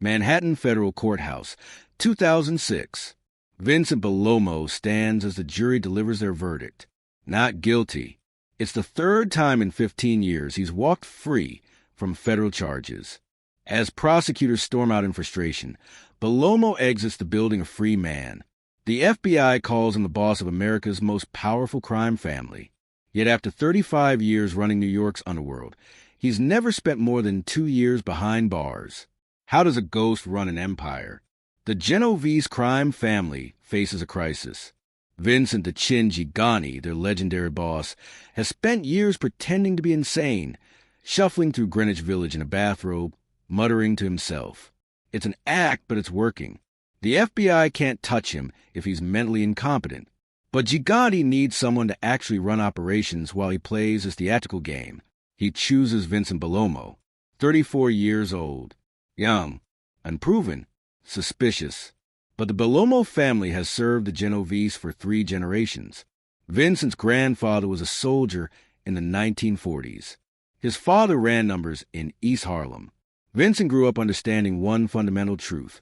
Manhattan Federal Courthouse, 2006. Vincent Bellomo stands as the jury delivers their verdict. Not guilty. It's the third time in 15 years he's walked free from federal charges. As prosecutors storm out in frustration, Bellomo exits the building a free man. The FBI calls him the boss of America's most powerful crime family. Yet after 35 years running New York's underworld, he's never spent more than 2 years behind bars. How does a ghost run an empire? The Genovese crime family faces a crisis. Vincent the Chin Gigani, their legendary boss, has spent years pretending to be insane, shuffling through Greenwich Village in a bathrobe, muttering to himself. It's an act, but it's working. The FBI can't touch him if he's mentally incompetent. But Gigani needs someone to actually run operations while he plays his theatrical game. He chooses Vincent Bellomo, 34 years old, young, unproven, suspicious. But the Bellomo family has served the Genovese for 3 generations. Vincent's grandfather was a soldier in the 1940s. His father ran numbers in East Harlem. Vincent grew up understanding one fundamental truth.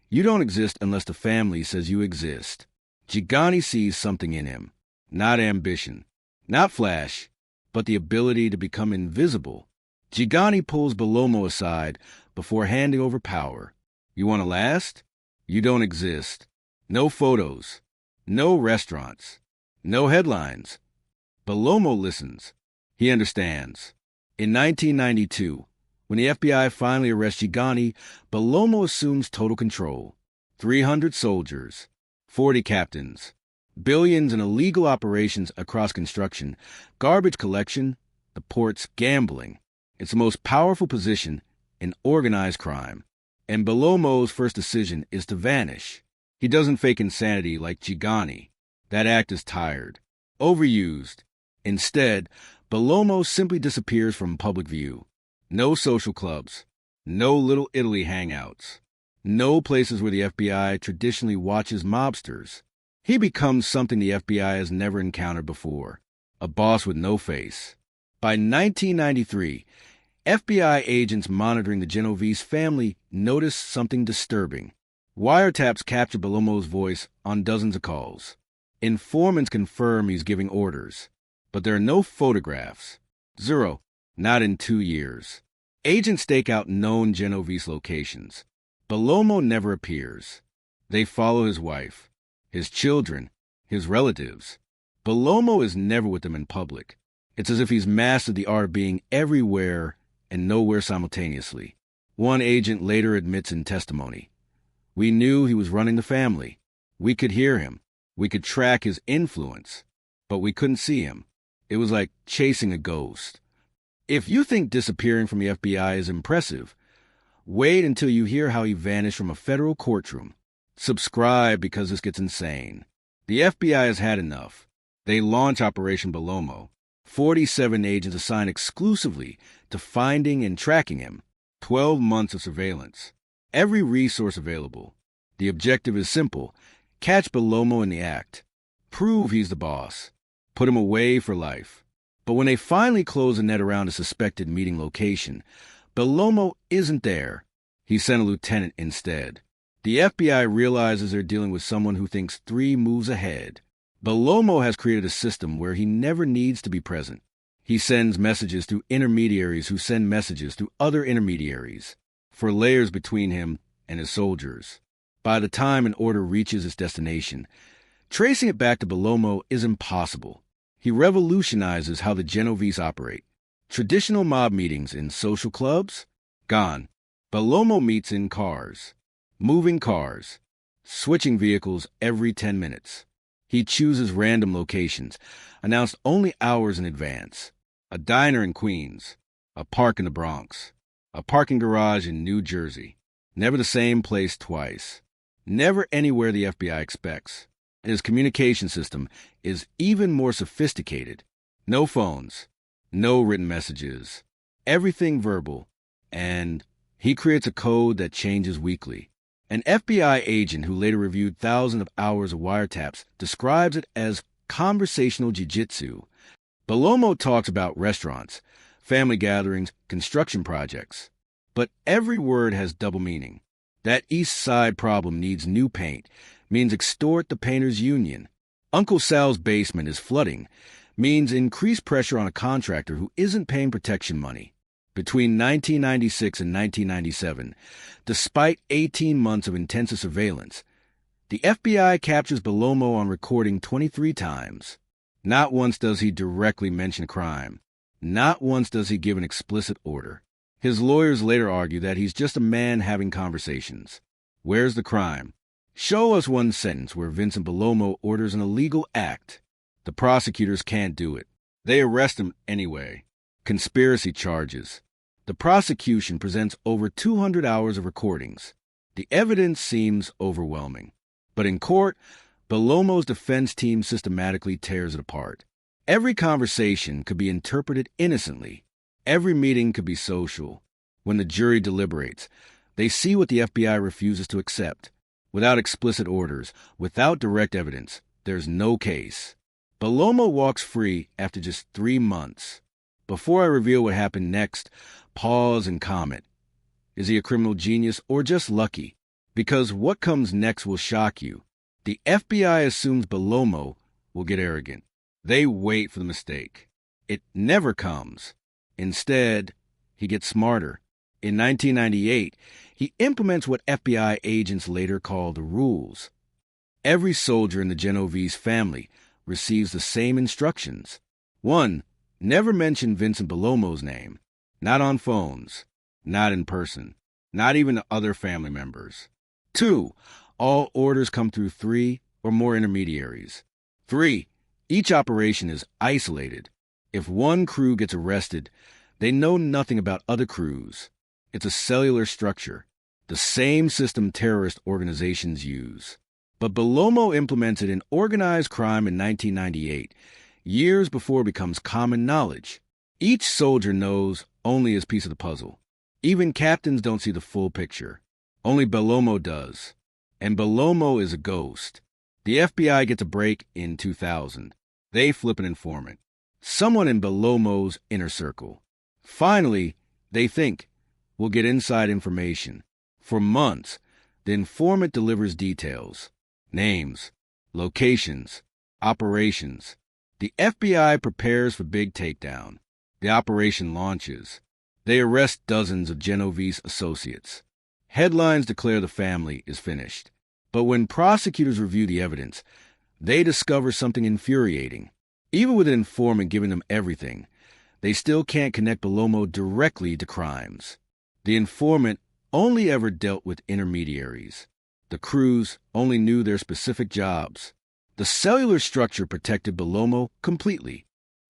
You don't exist unless the family says you exist. Gigani sees something in him. Not ambition, not flash, but the ability to become invisible. Gigani pulls Bellomo aside before handing over power. You want to last? You don't exist. No photos. No restaurants. No headlines. Bellomo listens. He understands. In 1992, when the FBI finally arrests Gigani, Bellomo assumes total control. 300 soldiers, 40 captains, billions in illegal operations across construction, garbage collection, the ports, gambling. It's the most powerful position in organized crime. And Bellomo's first decision is to vanish. He doesn't fake insanity like Gigani. That act is tired, overused. Instead, Bellomo simply disappears from public view. No social clubs, no Little Italy hangouts, no places where the FBI traditionally watches mobsters. He becomes something the FBI has never encountered before, a boss with no face. By 1993, FBI agents monitoring the Genovese family noticed something disturbing. Wiretaps capture Bellomo's voice on dozens of calls. Informants confirm he's giving orders. But there are no photographs. Zero. Not in 2 years. Agents stake out known Genovese locations. Bellomo never appears. They follow his wife, his children, his relatives. Bellomo is never with them in public. It's as if he's mastered the art of being everywhere and nowhere simultaneously. One agent later admits in testimony, "We knew he was running the family. We could hear him. We could track his influence. But we couldn't see him. It was like chasing a ghost." If you think disappearing from the FBI is impressive, wait until you hear how he vanished from a federal courtroom. Subscribe because this gets insane. The FBI has had enough. They launch Operation Bellomo. 47 agents assigned exclusively to finding and tracking him. 12 months of surveillance. Every resource available. The objective is simple. Catch Bellomo in the act. Prove he's the boss. Put him away for life. But when they finally close the net around a suspected meeting location, Bellomo isn't there. He sent a lieutenant instead. The FBI realizes they're dealing with someone who thinks 3 moves ahead. Bellomo has created a system where he never needs to be present. He sends messages through intermediaries who send messages through other intermediaries, for layers between him and his soldiers. By the time an order reaches its destination, tracing it back to Bellomo is impossible. He revolutionizes how the Genovese operate. Traditional mob meetings in social clubs? Gone. Bellomo meets in cars. Moving cars. Switching vehicles every 10 minutes. He chooses random locations, announced only hours in advance. A diner in Queens. A park in the Bronx. A parking garage in New Jersey. Never the same place twice. Never anywhere the FBI expects. And his communication system is even more sophisticated. No phones, no written messages, everything verbal, and he creates a code that changes weekly. An FBI agent who later reviewed thousands of hours of wiretaps describes it as conversational jiu-jitsu. Bellomo talks about restaurants, family gatherings, construction projects. But every word has double meaning. That East Side problem needs new paint means extort the painters' union. Uncle Sal's basement is flooding means increased pressure on a contractor who isn't paying protection money. Between 1996 and 1997, despite 18 months of intensive surveillance, the FBI captures Bellomo on recording 23 times. Not once does he directly mention crime. Not once does he give an explicit order. His lawyers later argue that he's just a man having conversations. Where's the crime? Show us one sentence where Vincent Bellomo orders an illegal act. The prosecutors can't do it. They arrest him anyway. Conspiracy charges. The prosecution presents over 200 hours of recordings. The evidence seems overwhelming. But in court, Bellomo's defense team systematically tears it apart. Every conversation could be interpreted innocently. Every meeting could be social. When the jury deliberates, they see what the FBI refuses to accept. Without explicit orders, without direct evidence, there's no case. Bellomo walks free after just 3 months. Before I reveal what happened next, pause and comment. Is he a criminal genius or just lucky? Because what comes next will shock you. The FBI assumes Bellomo will get arrogant. They wait for the mistake. It never comes. Instead, he gets smarter. In 1998, he implements what FBI agents later call the rules. Every soldier in the Genovese family receives the same instructions. 1. Never mention Vincent Bellomo's name. Not on phones. Not in person. Not even to other family members. 2. All orders come through 3 or more intermediaries. 3. Each operation is isolated. If one crew gets arrested, they know nothing about other crews. It's a cellular structure, the same system terrorist organizations use. But Bellomo implements it in organized crime in 1998, years before it becomes common knowledge. Each soldier knows only his piece of the puzzle. Even captains don't see the full picture. Only Bellomo does. And Bellomo is a ghost. The FBI gets a break in 2000. They flip an informant. Someone in Bellomo's inner circle. Finally, they think, we'll get inside information. For months, the informant delivers details. Names, locations, operations. The FBI prepares for big takedown. The operation launches. They arrest dozens of Genovese associates. Headlines declare the family is finished. But when prosecutors review the evidence, they discover something infuriating. Even with an informant giving them everything, they still can't connect Bellomo directly to crimes. The informant only ever dealt with intermediaries. The crews only knew their specific jobs. The cellular structure protected Bellomo completely.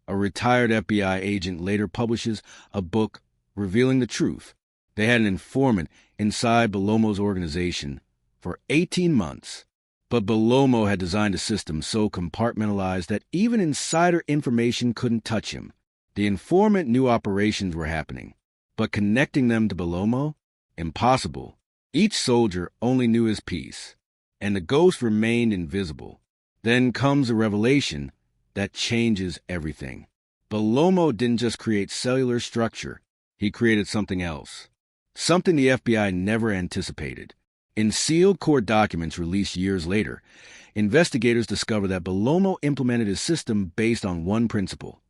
A retired FBI agent later publishes a book revealing the truth. They had an informant inside Bellomo's organization for 18 months. But Bellomo had designed a system so compartmentalized that even insider information couldn't touch him. The informant knew operations were happening, but connecting them to Bellomo? Impossible. Each soldier only knew his piece, and the ghost remained invisible. Then comes a revelation that changes everything. Bellomo didn't just create cellular structure, he created something else. Something the FBI never anticipated. In sealed court documents released years later, investigators discover that Bellomo implemented his system based on one principle.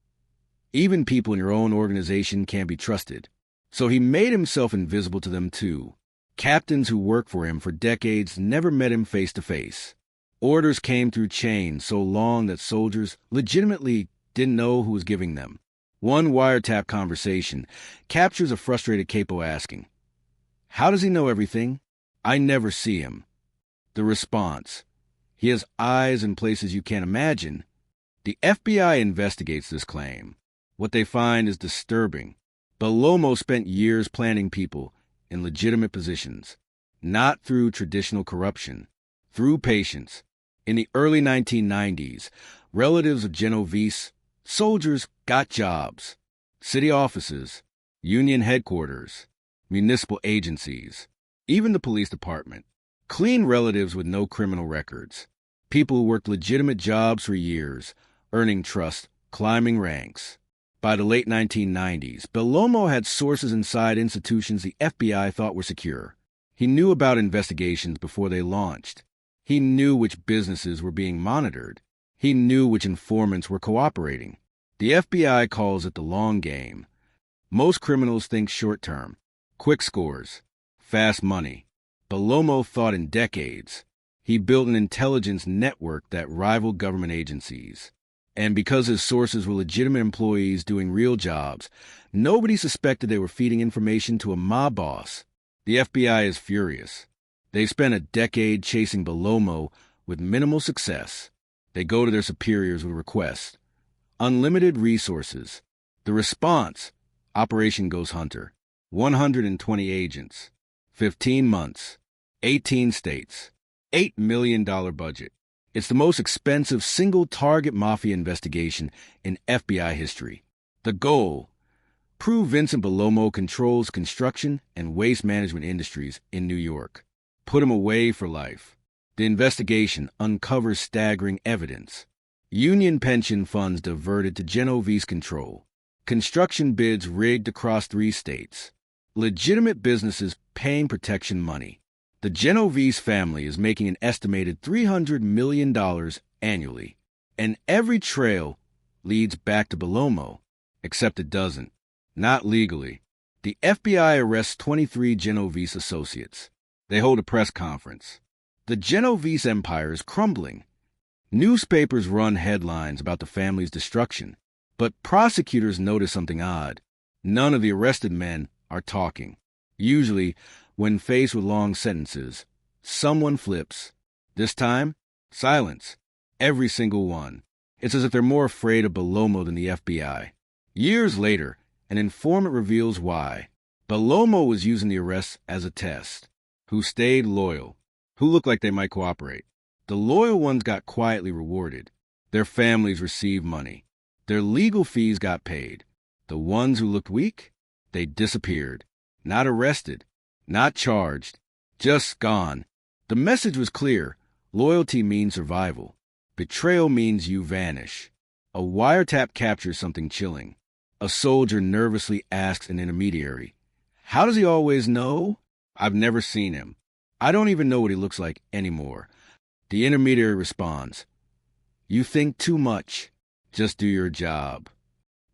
Even people in your own organization can't be trusted. So he made himself invisible to them too. Captains who worked for him for decades never met him face to face. Orders came through chains so long that soldiers legitimately didn't know who was giving them. One wiretap conversation captures a frustrated capo asking, "How does he know everything? I never see him." The response, "He has eyes in places you can't imagine." The FBI investigates this claim. What they find is disturbing. Bellomo spent years planting people in legitimate positions, not through traditional corruption, through patience. In the early 1990s, relatives of Genovese soldiers got jobs, city offices, union headquarters, municipal agencies, even the police department. Clean relatives with no criminal records. People who worked legitimate jobs for years, earning trust, climbing ranks. By the late 1990s, Bellomo had sources inside institutions the FBI thought were secure. He knew about investigations before they launched. He knew which businesses were being monitored. He knew which informants were cooperating. The FBI calls it the long game. Most criminals think short-term, quick scores, fast money. Bellomo thought in decades. He built an intelligence network that rivaled government agencies. And because his sources were legitimate employees doing real jobs, nobody suspected they were feeding information to a mob boss. The FBI is furious. They spent a decade chasing Bellomo with minimal success. They go to their superiors with requests. Unlimited resources. The response: Operation Ghost Hunter. 120 agents. 15 months. 18 states. $8 million budget. It's the most expensive single-target mafia investigation in FBI history. The goal: prove Vincent Bellomo controls construction and waste management industries in New York. Put him away for life. The investigation uncovers staggering evidence. Union pension funds diverted to Genovese control. Construction bids rigged across 3 states. Legitimate businesses paying protection money. The Genovese family is making an estimated $300 million annually, and every trail leads back to Bellomo, except it doesn't. Not legally. The FBI arrests 23 Genovese associates. They hold a press conference. The Genovese empire is crumbling. Newspapers run headlines about the family's destruction, but prosecutors notice something odd. None of the arrested men are talking. Usually, when faced with long sentences, someone flips. This time, silence. Every single one. It's as if they're more afraid of Bellomo than the FBI. Years later, an informant reveals why. Bellomo was using the arrests as a test. Who stayed loyal? Who looked like they might cooperate? The loyal ones got quietly rewarded. Their families received money. Their legal fees got paid. The ones who looked weak? They disappeared. Not arrested. Not charged. Just gone. The message was clear. Loyalty means survival. Betrayal means you vanish. A wiretap captures something chilling. A soldier nervously asks an intermediary, "How does he always know?" "I've never seen him. I don't even know what he looks like anymore." The intermediary responds, "You think too much. Just do your job."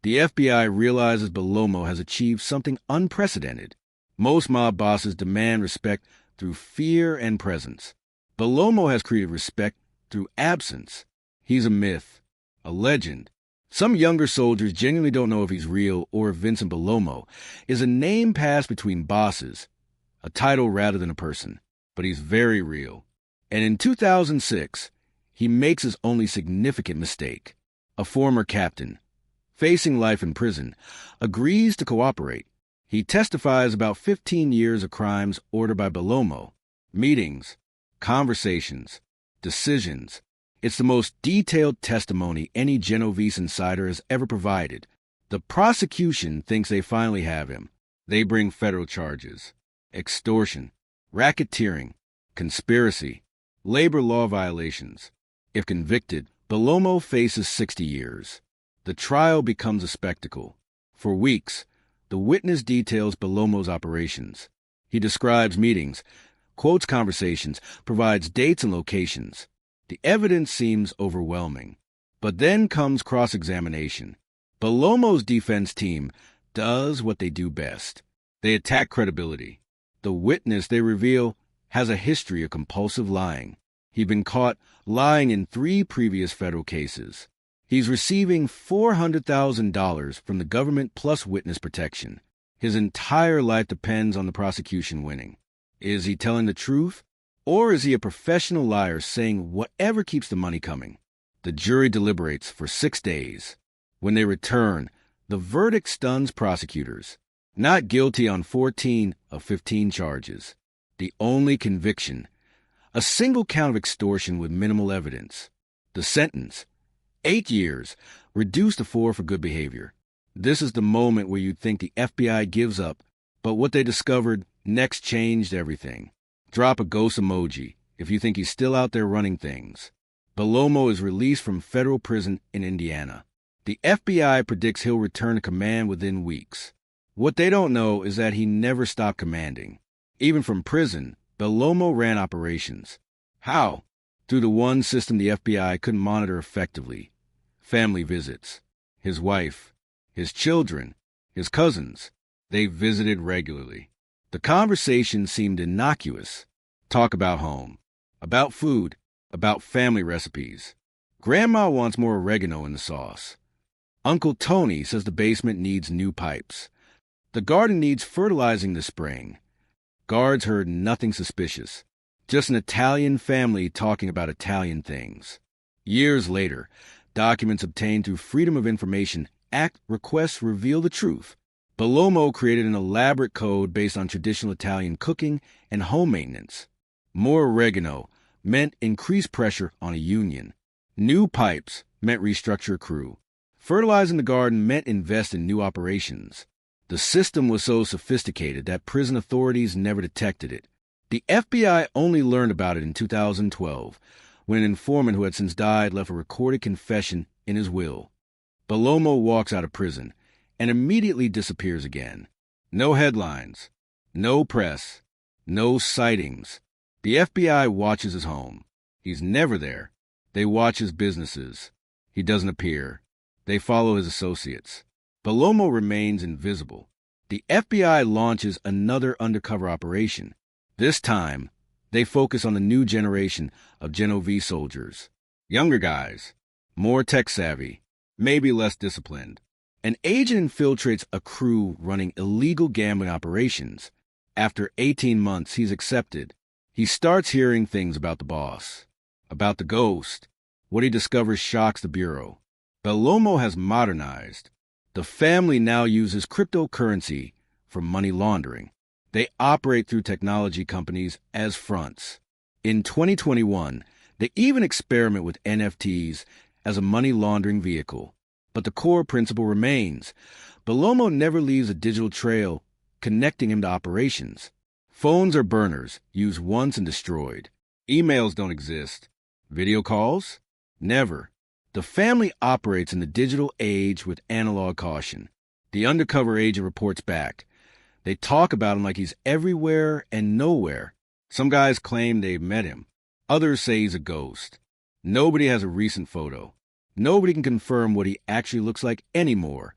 The FBI realizes Bellomo has achieved something unprecedented. Most mob bosses demand respect through fear and presence. Bellomo has created respect through absence. He's a myth, a legend. Some younger soldiers genuinely don't know if he's real or if Vincent Bellomo is a name passed between bosses, a title rather than a person. But he's very real. And in 2006, he makes his only significant mistake. A former captain, facing life in prison, agrees to cooperate. He testifies about 15 years of crimes ordered by Bellomo. Meetings, conversations, decisions. It's the most detailed testimony any Genovese insider has ever provided. The prosecution thinks they finally have him. They bring federal charges: extortion, racketeering, conspiracy, labor law violations. If convicted, Bellomo faces 60 years. The trial becomes a spectacle. For weeks, the witness details Bellomo's operations. He describes meetings, quotes conversations, provides dates and locations. The evidence seems overwhelming. But then comes cross-examination. Bellomo's defense team does what they do best. They attack credibility. The witness they reveal has a history of compulsive lying. He'd been caught lying in 3 previous federal cases. He's receiving $400,000 from the government plus witness protection. His entire life depends on the prosecution winning. Is he telling the truth? Or is he a professional liar saying whatever keeps the money coming? The jury deliberates for 6 days. When they return, the verdict stuns prosecutors. Not guilty on 14 of 15 charges. The only conviction: a single count of extortion with minimal evidence. The sentence: 8 years, reduced to 4 for good behavior. This is the moment where you'd think the FBI gives up, but what they discovered next changed everything. Drop a ghost emoji if you think he's still out there running things. Bellomo is released from federal prison in Indiana. The FBI predicts he'll return to command within weeks. What they don't know is that he never stopped commanding. Even from prison, Bellomo ran operations. How? Through the one system the FBI couldn't monitor effectively. Family visits. His wife, his children, his cousins. They visited regularly. The conversation seemed innocuous. Talk about home, about food, about family recipes. Grandma wants more oregano in the sauce. Uncle Tony says the basement needs new pipes. The garden needs fertilizing this spring. Guards heard nothing suspicious. Just an Italian family talking about Italian things. Years later, documents obtained through Freedom of Information Act requests reveal the truth. Bellomo created an elaborate code based on traditional Italian cooking and home maintenance. More oregano meant increased pressure on a union. New pipes meant restructure a crew. Fertilizing the garden meant invest in new operations. The system was so sophisticated that prison authorities never detected it. The FBI only learned about it in 2012, when an informant who had since died left a recorded confession in his will. Bellomo walks out of prison and immediately disappears again. No headlines, no press, no sightings. The FBI watches his home. He's never there. They watch his businesses. He doesn't appear. They follow his associates. Bellomo remains invisible. The FBI launches another undercover operation. This time, they focus on the new generation of Genovese soldiers. Younger guys, more tech-savvy, maybe less disciplined. An agent infiltrates a crew running illegal gambling operations. After 18 months, he's accepted. He starts hearing things about the boss, about the ghost. What he discovers shocks the Bureau. Bellomo has modernized. The family now uses cryptocurrency for money laundering. They operate through technology companies as fronts. In 2021, they even experiment with NFTs as a money laundering vehicle. But the core principle remains. Bellomo never leaves a digital trail connecting him to operations. Phones are burners, used once and destroyed. Emails don't exist. Video calls? Never. The family operates in the digital age with analog caution. The undercover agent reports back. They talk about him like he's everywhere and nowhere. Some guys claim they've met him. Others say he's a ghost. Nobody has a recent photo. Nobody can confirm what he actually looks like anymore.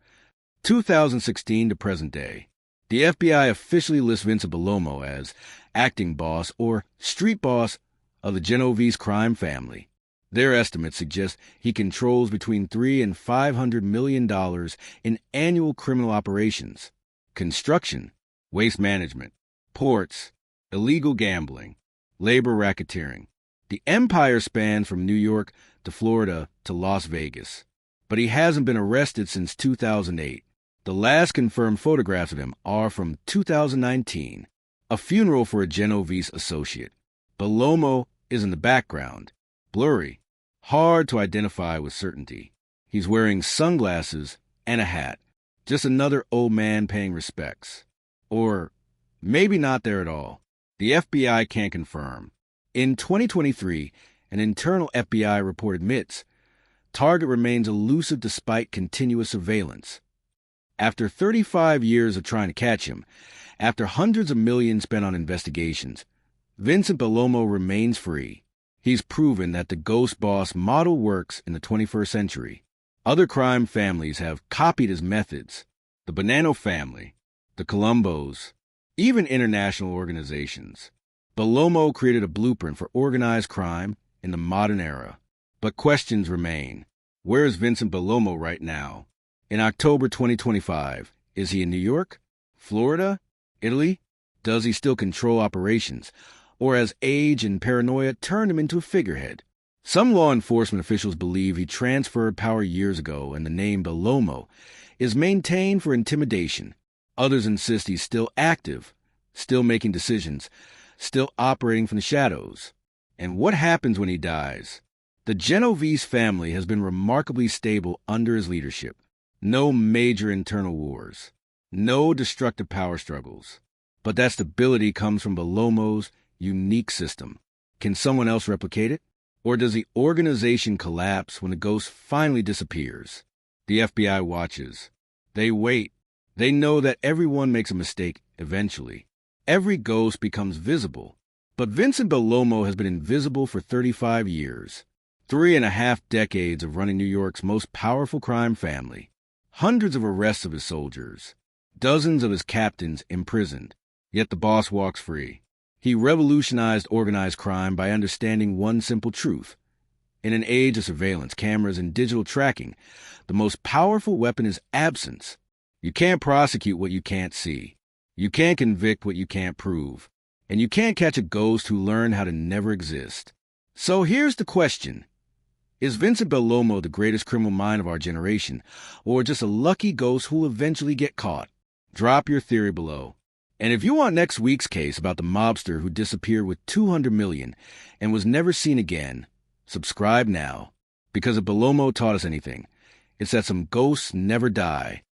2016 to present day. The FBI officially lists Vincent Bellomo as acting boss or street boss of the Genovese crime family. Their estimates suggest he controls between $300 and $500 million in annual criminal operations. Construction, waste management, ports, illegal gambling, labor racketeering. The empire spans from New York to Florida to Las Vegas. But he hasn't been arrested since 2008. The last confirmed photographs of him are from 2019, a funeral for a Genovese associate. Bellomo is in the background, blurry, hard to identify with certainty. He's wearing sunglasses and a hat, just another old man paying respects. Or maybe not there at all. The FBI can't confirm. In 2023, an internal FBI report admits Target remains elusive despite continuous surveillance. After 35 years of trying to catch him, after hundreds of millions spent on investigations, Vincent Bellomo remains free. He's proven that the ghost boss model works in the 21st century. Other crime families have copied his methods. The Bonanno family, the Colombos, even international organizations. Bellomo created a blueprint for organized crime in the modern era. But questions remain. Where is Vincent Bellomo right now? In October 2025, is he in New York? Florida? Italy? Does he still control operations? Or has age and paranoia turned him into a figurehead? Some law enforcement officials believe he transferred power years ago and the name Bellomo is maintained for intimidation. Others insist he's still active, still making decisions, still operating from the shadows. And what happens when he dies? The Genovese family has been remarkably stable under his leadership. No major internal wars. No destructive power struggles. But that stability comes from Bellomo's unique system. Can someone else replicate it? Or does the organization collapse when the ghost finally disappears? The FBI watches. They wait. They know that everyone makes a mistake eventually. Every ghost becomes visible. But Vincent Bellomo has been invisible for 35 years. 3.5 decades of running New York's most powerful crime family. Hundreds of arrests of his soldiers. Dozens of his captains imprisoned. Yet the boss walks free. He revolutionized organized crime by understanding one simple truth. In an age of surveillance, cameras, and digital tracking, the most powerful weapon is absence. You can't prosecute what you can't see. You can't convict what you can't prove. And you can't catch a ghost who learned how to never exist. So here's the question. Is Vincent Bellomo the greatest criminal mind of our generation, or just a lucky ghost who will eventually get caught? Drop your theory below. And if you want next week's case about the mobster who disappeared with $200 million and was never seen again, subscribe now. Because if Bellomo taught us anything, it's that some ghosts never die.